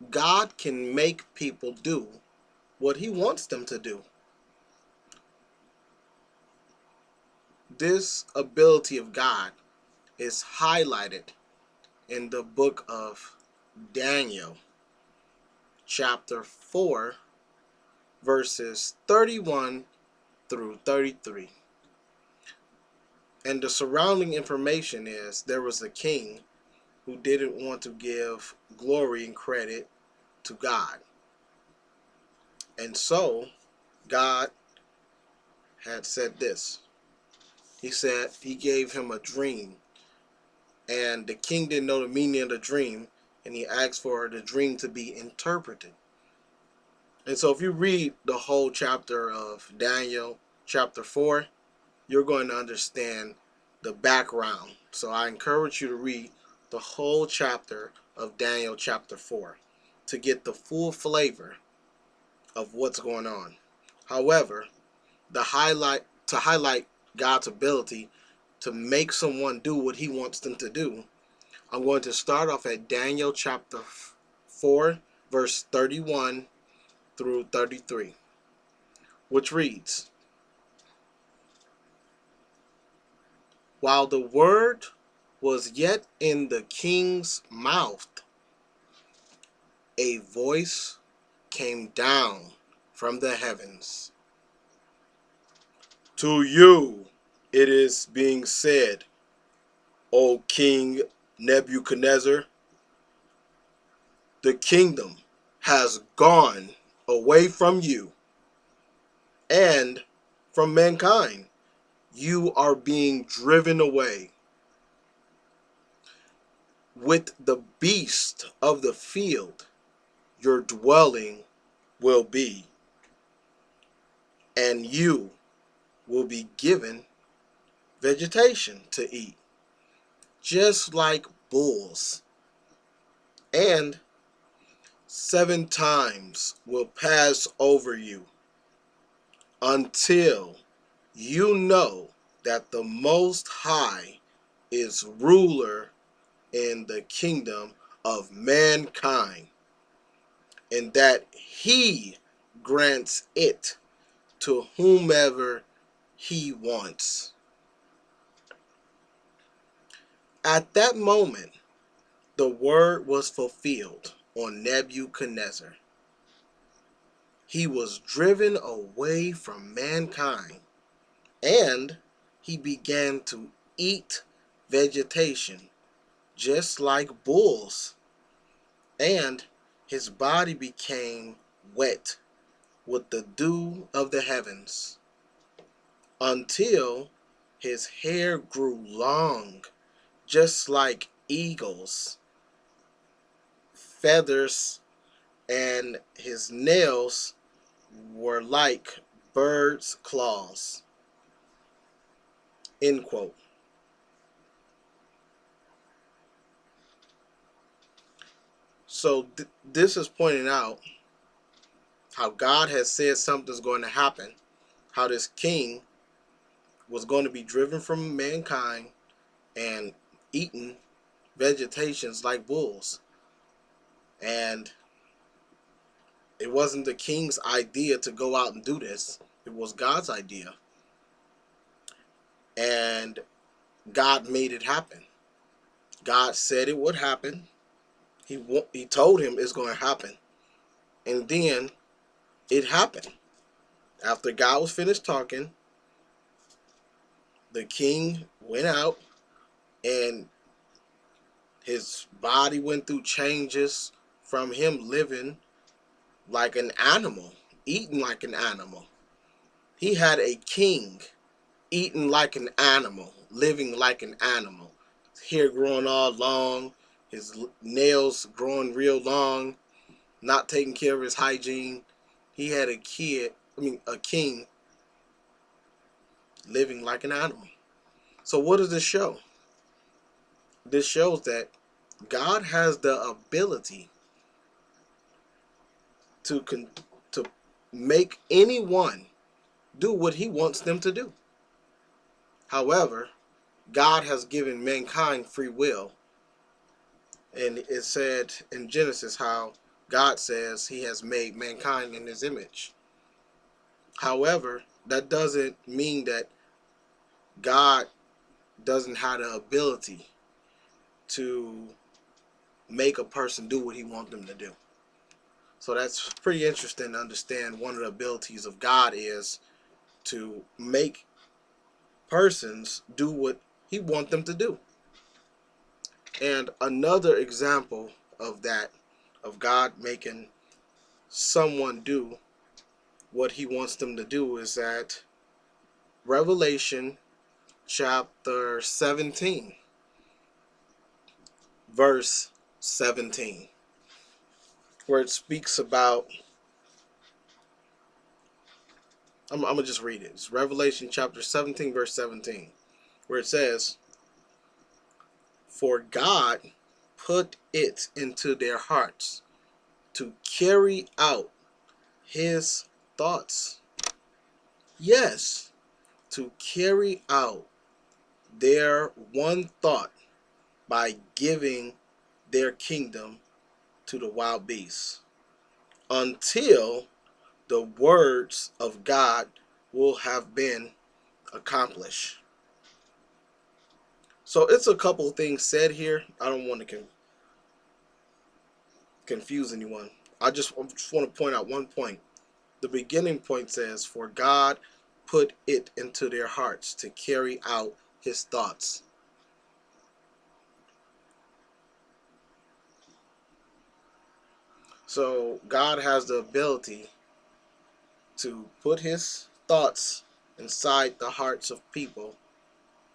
God can make people do what he wants them to do. This ability of God is highlighted in the book of Daniel, chapter 4, verses 31 through 33. And the surrounding information is there was a king who didn't want to give glory and credit to God. And so God had said this. He said he gave him a dream, and the king didn't know the meaning of the dream, and he asked for the dream to be interpreted. And so if you read the whole chapter of Daniel, chapter 4, you're going to understand the background. So I encourage you to read the whole chapter of Daniel, chapter 4, to get the full flavor of what's going on. However, to highlight God's ability to make someone do what he wants them to do, I'm going to start off at Daniel chapter 4, verse 31 through 33, which reads, "While the word was yet in the king's mouth, a voice came down from the heavens. To you it is being said, O King Nebuchadnezzar, the kingdom has gone away from you and from mankind. You are being driven away. With the beast of the field your dwelling will be, and you will be given vegetation to eat, just like bulls. And 7 times will pass over you until you know that the Most High is ruler in the kingdom of mankind, and that he grants it to whomever he wants." At that moment, the word was fulfilled on Nebuchadnezzar. He was driven away from mankind, and he began to eat vegetation just like bulls, and his body became wet with the dew of the heavens until his hair grew long just like eagles' feathers, and his nails were like birds' claws. End quote. So this is pointing out how God has said something's going to happen, how this king was going to be driven from mankind and eaten vegetations like bulls. And it wasn't the king's idea to go out and do this. It was God's idea. And God made it happen. God said it would happen. He told him it's going to happen. And then it happened. After God was finished talking, the king went out and his body went through changes from him living like an animal, eating like an animal. He had a king eating like an animal, living like an animal. His hair growing all long, his nails growing real long, not taking care of his hygiene. He had a king living like an animal. So what does this show? This shows that God has the ability to to make anyone do what he wants them to do. However, God has given mankind free will. And it said in Genesis how God says he has made mankind in his image. However, that doesn't mean that God doesn't have the ability to make a person do what he wants them to do. So that's pretty interesting to understand. One of the abilities of God is to make persons do what he wants them to do. And another example of that, of God making someone do what he wants them to do, is at Revelation chapter 17, verse 17, where it speaks about, I'm going to just read it. It's Revelation chapter 17, verse 17, where it says, "For God put it into their hearts to carry out his thoughts." Yes, to carry out their one thought by giving their kingdom to the wild beasts until the words of God will have been accomplished. So it's a couple of things said here. I don't want to confuse anyone. I just want to point out one point. The beginning point says, "For God put it into their hearts to carry out his thoughts." So God has the ability to put his thoughts inside the hearts of people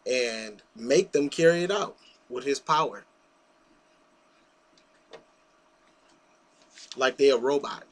and make them carry it out with his power, like they're a robot.